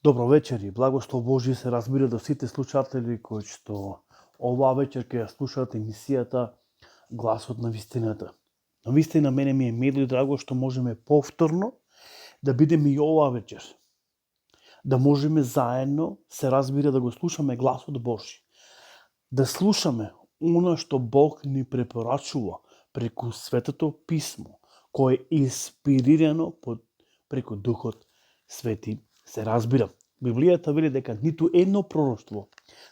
Добро вечер и благослов Божи се разбира до сите слушатели кои што оваа вечер ќе ја слушаат емисијата Гласот на вистината. Навистина мене ми е мило и драго што можеме повторно да бидеме и оваа вечер. Да можеме заедно се разбира да го слушаме гласот Божи. Да слушаме она што Бог ни препорачува преку Светото Писмо, кое е инспирирано преку Духот Свети. Се разбира, Библијата вели дека ниту едно пророштво,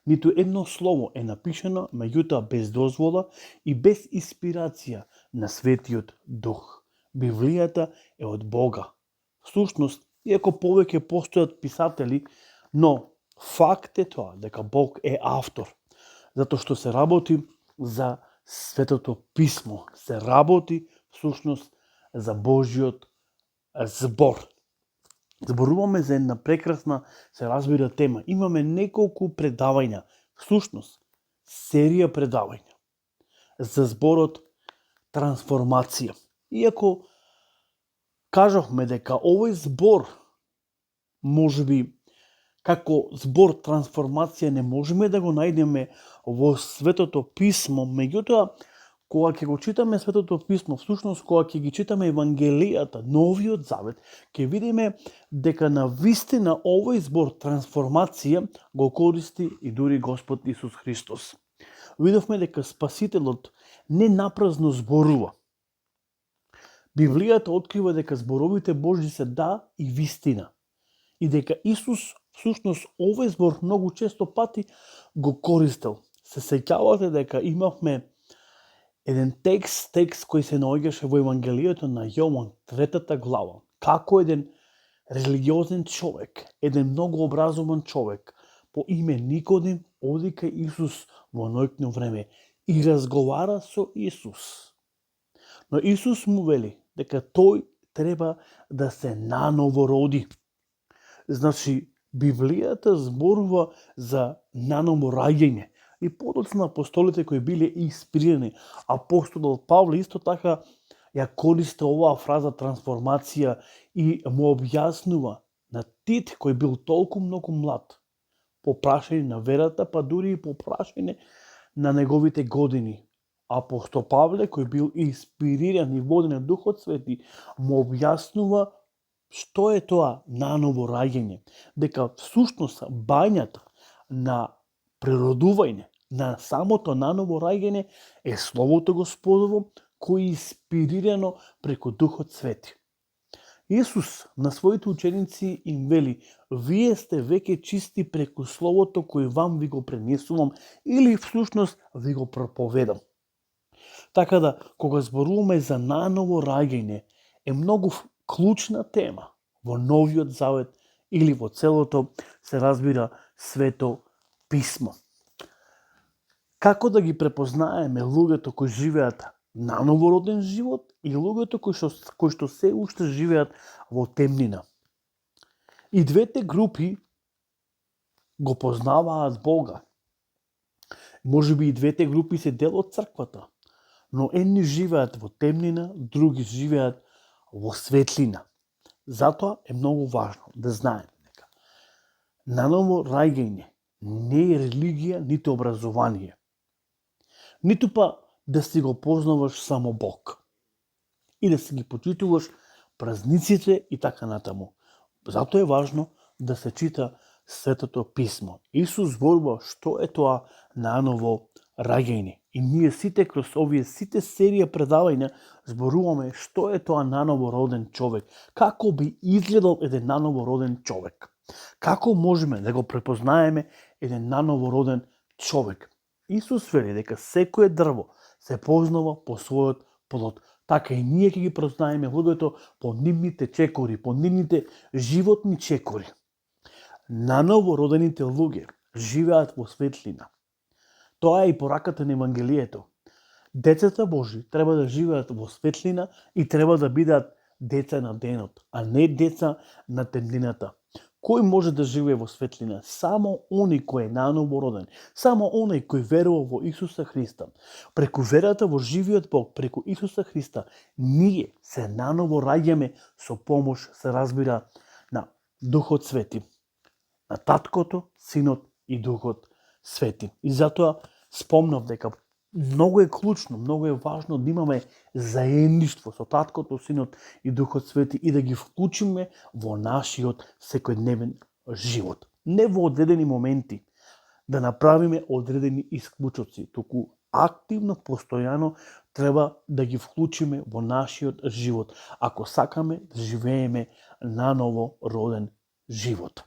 ниту едно слово е напишано, меѓутоа без дозвола и без инспирација на Светиот Дух. Библијата е од Бога. Всушност, иако повеќе постојат писатели, но факт е тоа дека Бог е автор, затоа што се работи за Светото Писмо, се работи всушност за Божиот збор. Зборуваме за една прекрасна, се разбира, тема. Имаме неколку предавања, всушност серија предавања за зборот трансформација. Иако кажавме дека овој збор можеби како збор трансформација не можеме да го најдеме во Светото Писмо, меѓутоа кога ќе го читаме Светото Писмо, всушност кога ќе ги читаме Евангелијата, Новиот Завет, ќе видиме дека на вистина овој збор трансформација го користи и дури Господ Исус Христос. Видовме дека Спасителот не напразно зборува. Библијата открива дека зборовите Божи се да и вистина. И дека Исус, всушност, овој збор многу често пати го користел. Се сеќавате дека имавме еден текст кој се наоѓаше во Евангелието на Јован, 3 глава, како еден религиозен човек, еден многу образован човек по име Никодим оди кај Исус во ноќно време и разговара со Исус. Но Исус му вели дека тој треба да се наново роди. Значи, Библијата зборува за наново раѓање. И подоцна апостолите кои биле инспирирани, апостолот Павле исто така ја користи оваа фраза трансформација и му објаснува на Тит кој бил толку многу млад, по прашање на верата, па дури и по прашање на неговите години. Апостол Павле кој бил инспириран и воден од Духот Свети, му објаснува што е тоа наново раѓање, дека всушност бањата на природување, на самото наново раѓање е Словото Господово, кој е инспирирано преку Духот Свети. Исус на своите ученици им вели: вие сте веќе чисти преку Словото кој вам ви го пренесувам или всушност ви го проповедам. Така да, кога зборуваме за наново раѓање, е многу клучна тема во Новиот Завет или во целото, се разбира, Свето Писмо. Како да ги препознаеме луѓето кои живеат нановороден живот и луѓето кои што се уште живеат во темнина? И двете групи го познаваат Бога. Можеби и двете групи се дел од црквата, но едни живеат во темнина, други живеат во светлина. Затоа е многу важно да знаеме дека наново раѓање не е религија, ниту образование. Ниту па да си го познаваш само Бог и да си ги почитуваш празниците и така натаму. Затоа е важно да се чита Светото Писмо. Исус зборува што е тоа наново раѓање. И ние сите кроз овие сите серија предавања зборуваме што е тоа наново роден човек. Како би изгледал еден наново роден човек? Како можеме да го препознаеме еден наново роден човек? Исус вели дека секое дрво се познава по својот плод. Така и ние ќе ги прознаеме луѓето по нивните чекори, по нивните животни чекори. Наново родените луѓе живеат во светлина. Тоа е и пораката на Евангелието. Децата Божи треба да живеат во светлина и треба да бидат деца на денот, а не деца на темнината. Кој може да живее во светлина? Само оној кој е наново роден. Само оној кој верува во Исуса Христа. Преку верата во живиот Бог, преку Исуса Христа, ние се наново раѓаме со помош, се разбира, на Духот Свети. на Таткото, Синот и Духот Свети. И затоа спомнав дека многу е клучно, многу е важно да имаме заедништво со Таткото, Синот и Духот Свети и да ги вклучиме во нашиот секојдневен живот. Не во одредени моменти да направиме одредени исклучоци, туку активно, постојано треба да ги вклучиме во нашиот живот, ако сакаме да живееме наново роден живот.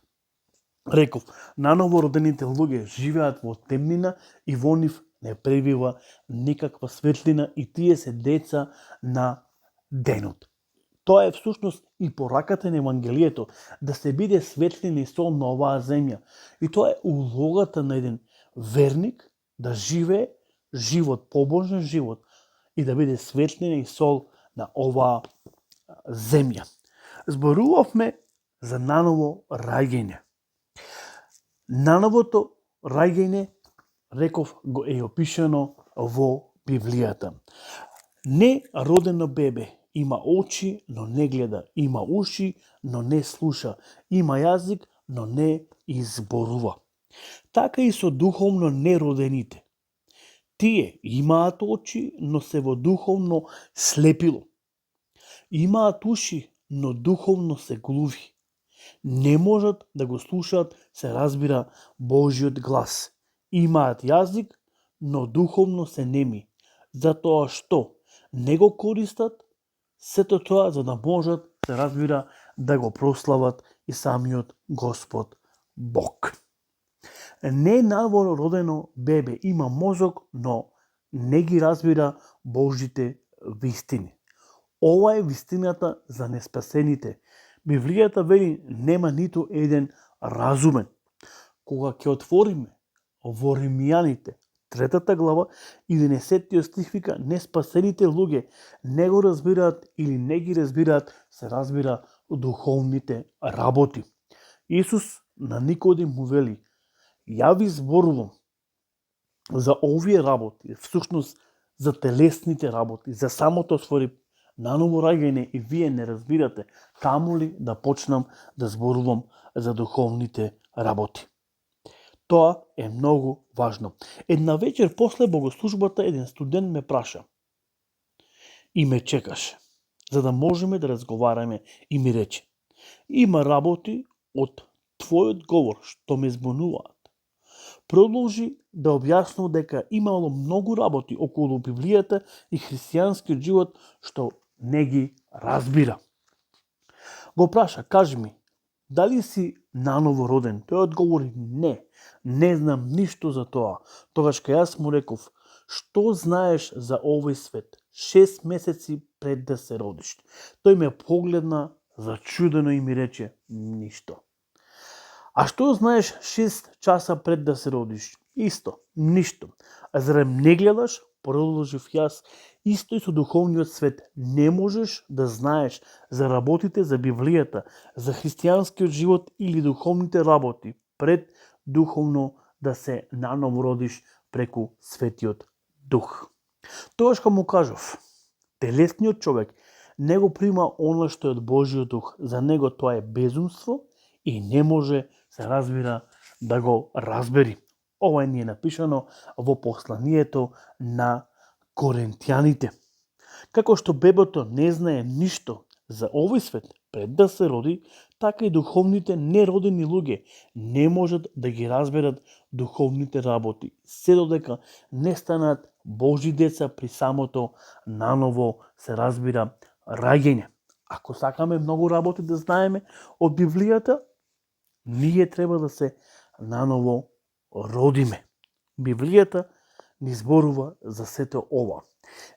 Реков, наново родените луѓе живеат во темнина и во нив не пребива никаква светлина и тие се деца на денот. Тоа е всушност и пораката на Евангелието, да се биде светлина и сол на оваа земја. И тоа е улогата на еден верник да живее живот, побожен живот и да биде светлина и сол на оваа земја. Зборувавме за наново раѓање. Нановото раѓање, реков, го е опишано во Библијата. Не родено бебе има очи, но не гледа, има уши, но не слуша, има јазик, но не изборува. Така и со духовно неродените. Тие имаат очи, но се во духовно слепило. Имаат уши, но духовно се глуви. Не можат да го слушаат, се разбира, Божиот глас. Имаат јазик, но духовно се неми, затоа што не го користат сето тоа за да можат, се разбира, да го прослават и самиот Господ Бог. Не новородено бебе има мозок, но не ги разбира Божите вистини. Ова е вистината за неспасените. Библијата вели нема ниту еден разумен. Кога ќе отвориме во Римјаните, 3 глава, 11 стих вика, неспасените луѓе не го разбираат или не ги разбираат, се разбира, духовните работи. Исус на Никодим му вели, ја ви зборувам за овие работи, всушност за телесните работи, за самото створи наново раѓање и вие не разбирате, каму ли да почнам да зборувам за духовните работи. Тоа е многу важно. Една вечер после богослужбата еден студент ме праша и ме чекаше, за да можеме да разговараме и ми рече, има работи од твојот говор што ме збунуваат. Продолжи да објаснува дека имало многу работи околу Библијата и христијанскиот живот што не ги разбира. Го праша, кажи ми, дали си наново роден? Тој одговори, не знам ништо за тоа. Тогаш кај јас му реков, што знаеш за овој свет? 6 месеци пред да се родиш. Тој ме погледна зачудено и ми рече, ништо. А што знаеш 6 часа пред да се родиш? Исто, ништо. А зарем не гледаш? Продолжив јас, исто и со духовниот свет. Не можеш да знаеш за работите за Библијата, за христијанскиот живот или духовните работи, пред духовно да се наново родиш преку Светиот Дух. Тогаш кога му кажав, телесниот човек не го прима оно што е од Божиот Дух, за него тоа е безумство и не може, се разбира, да го разбери. Ова ни е напишано во посланието на Коринтијаните. Како што бебето не знае ништо за овој свет пред да се роди, така и духовните неродени луѓе не можат да ги разберат духовните работи, се додека не станат Божи деца при самото наново, се разбира, раѓање. Ако сакаме многу работи да знаеме од Библијата, ние треба да се наново родиме. Библијата ни зборува за сето ова.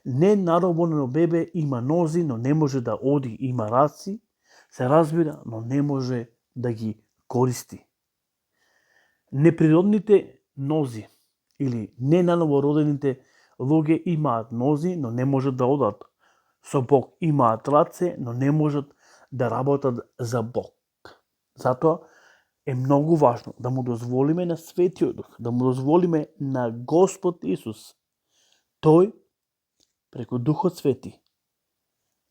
Не наробено бебе има нози, но не може да оди, има раци, се разбира, но не може да ги користи. Неприродните нози или не наново родените луѓе имаат нози, но не можат да одат со Бог. Имаат раце, но не можат да работат за Бог. Затоа е многу важно да му дозволиме на Светиот Дух, да му дозволиме на Господ Исус, Тој, преку Духот Свети,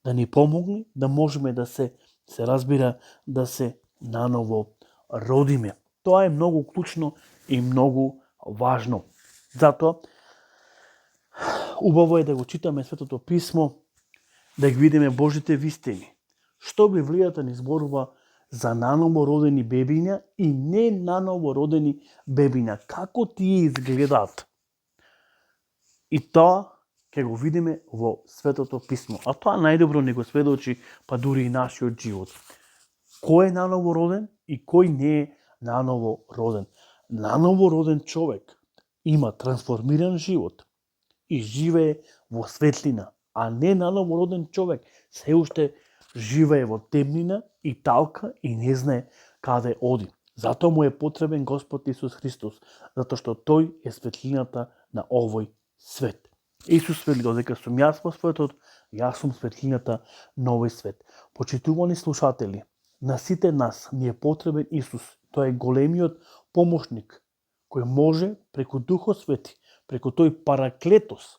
да ни помогне да можеме да се разбира, да се наново родиме. Тоа е многу клучно и многу важно. Затоа, убаво е да го читаме Светото Писмо, да ги видиме Божите вистини. Што Библијата ни зборува за наново родени бебиња и не наново родени бебиња. Како тие изгледаат? И тоа ќе го видиме во Светото Писмо. А тоа најдобро не го сведочи, па дури и нашиот живот. Кој е наново роден и кој не е наново роден. Наново роден човек има трансформиран живот и живее во светлина, а не наново роден човек се уште живее во темнина и талка и не знае каде оди. Затоа му е потребен Господ Исус Христос, затоа што тој е светлината на овој свет. Исус вели, додека сум јас во светот, јас сум светлината на овој свет. Почитувани слушатели, на сите нас ни е потребен Исус. Тој е големиот помошник кој може преку Духот Свети, преку тој Параклетос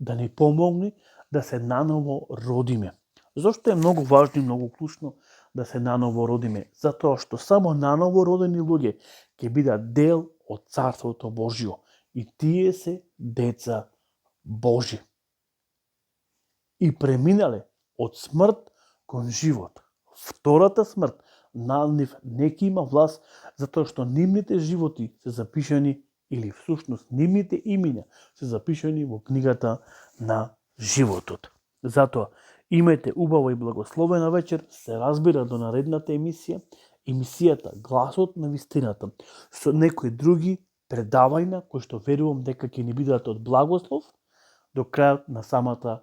да ни помогне да се наново родиме. Зошто е многу важно и многу клучно да се наново родиме? Затоа што само наново родени луѓе ќе бидат дел од Царството Божјо и тие се деца Божи. И преминале од смрт кон живот. Втората смрт над нив не ќе има власт, затоа што нивните животи се запишани, или всушност нивните имиња се запишани во книгата на животот. Затоа, имајте убава и благословена вечер, се разбира до наредната емисијата Гласот на вистината, со некои други предавања кои што верувам дека ќе ни бидат од благослов до крајот на самата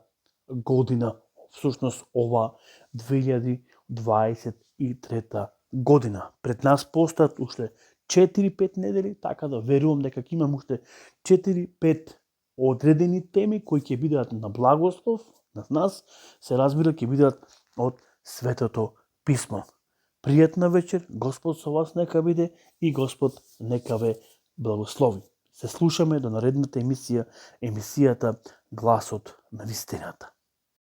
година, всушност ова 2023 година. Пред нас постојат уште 4-5 недели, така да верувам дека ќе имам уште 4-5 одредени теми кои ќе бидат на благослов на нас, се разбира ќе бидат од Светото Писмо. Пријатна вечер, Господ со вас нека биде и Господ нека ве благослови. Се слушаме до наредната емисијата Гласот на вистината.